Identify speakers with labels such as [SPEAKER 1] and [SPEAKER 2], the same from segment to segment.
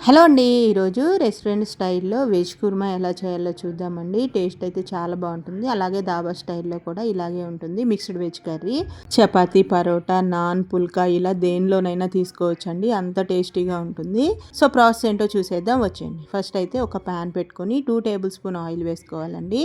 [SPEAKER 1] Hello అండి. ఈరోజు restaurant స్టైల్లో వెజ్ కుర్మా ఎలా చేయాలో చూద్దామండి. టేస్ట్ అయితే చాలా బాగుంటుంది. అలాగే దాబా స్టైల్లో కూడా ఇలాగే ఉంటుంది. Mixed veg curry chapati, parotta, naan, phulka ఇలా దేనిలోనైనా తీసుకోవచ్చండి. అంత టేస్టీగా ఉంటుంది. సో ప్రాసెస్ ఏంటో చూసేద్దాం వచ్చేయండి. ఫస్ట్ అయితే ఒక ప్యాన్ పెట్టుకొని 2 టేబుల్ స్పూన్ ఆయిల్ వేసుకోవాలండి.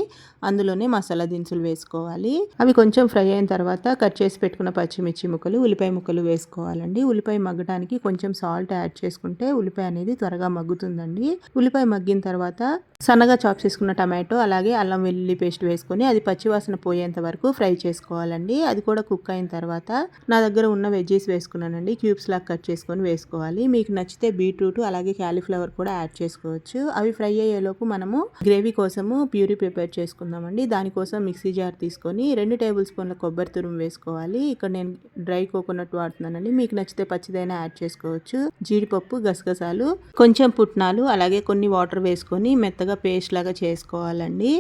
[SPEAKER 1] అందులోనే మసాలా దినుసులు వేసుకోవాలి. అవి కొంచెం ఫ్రై అయిన తర్వాత కట్ చేసి పెట్టుకున్న పచ్చిమిర్చి ముక్కలు, ఉల్లిపాయ ముక్కలు వేసుకోవాలండి. ఉల్లిపాయ మగ్గడానికి కొంచెం సాల్ట్ యాడ్ చేసుకుంటే ఉల్లిపాయ అనేది త్వరగా మగ్గుతుందండి. ఉల్లిపాయ మగ్గిన తర్వాత సన్నగా చాప్ చేసుకున్న టమాటో అలాగే అల్లం వెల్లుల్లి పేస్ట్ వేసుకొని అది పచ్చివాసన పోయేంత వరకు ఫ్రై చేసుకోవాలండి. అది కూడా కుక్ అయిన తర్వాత నా దగ్గర ఉన్న వెజ్జీస్ వేసుకున్నానండి. క్యూబ్స్ లాగా కట్ చేసుకొని వేసుకోవాలి. మీకు నచ్చితే బీట్రూట్ అలాగే క్యాలీఫ్లవర్ కూడా యాడ్ చేసుకోవచ్చు. అవి ఫ్రై అయ్యేలోపు మనము గ్రేవీ కోసము ప్యూరీ ప్రిపేర్ చేసుకుందామండి. దానికోసం మిక్సీ జార్ తీసుకొని 2 టేబుల్ స్పూన్ల కొబ్బరి తురుము వేసుకోవాలి. ఇక్కడ నేను డ్రై కోకోనట్ వాడుతున్నానండి. మీకు నచ్చితే పచ్చిదైనా యాడ్ చేసుకోవచ్చు. జీడిపప్పు, గసగసాలు, కొంచెం పుట్నాలు అలాగే కొన్ని వాటర్ వేసుకొని మెత్తగా పేస్ట్ లాగా చేసుకోవాలండి.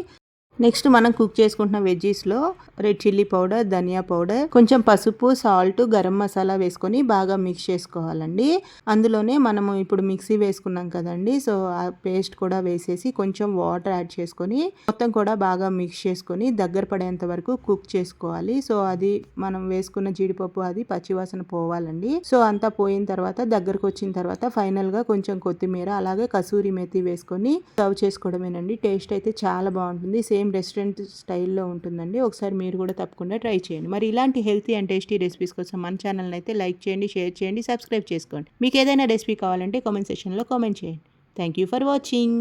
[SPEAKER 1] నెక్స్ట్ మనం కుక్ చేసుకుంటున్న వెజ్జీస్లో రెడ్ చిల్లీ పౌడర్, ధనియా పౌడర్, కొంచెం పసుపు, సాల్ట్, గరం మసాలా వేసుకొని బాగా మిక్స్ చేసుకోవాలండి. అందులోనే మనము ఇప్పుడు మిక్సీ వేసుకున్నాం కదండి, సో ఆ పేస్ట్ కూడా వేసేసి కొంచెం వాటర్ యాడ్ చేసుకొని మొత్తం కూడా బాగా మిక్స్ చేసుకొని దగ్గర పడేంత వరకు కుక్ చేసుకోవాలి. సో అది మనం వేసుకున్న జీడిపప్పు అది పచ్చివాసన పోవాలండి. సో అంతా పోయిన తర్వాత దగ్గరకు వచ్చిన తర్వాత ఫైనల్గా కొంచెం కొత్తిమీర అలాగే కసూరి మేతి వేసుకొని సర్వ్ చేసుకోవడమేనండి. టేస్ట్ అయితే చాలా బాగుంటుంది. సేమ్ రెస్టారెంట్ స్టైల్లో ఉంటుందండి. ఒకసారి మీరు కూడా తప్పకుండా ట్రై చేయండి. మరి ఇలాంటి హెల్తీ అండ్ టేస్టీ రెసిపీస్ కోసం మన ఛానల్ని అయితే లైక్ చేయండి, షేర్ చేయండి, సబ్స్క్రైబ్ చేసుకోండి. మీకు ఏదైనా రెసిపీ కావాలంటే కామెంట్ సెక్షన్లో కామెంట్ చేయండి. Thank you for watching.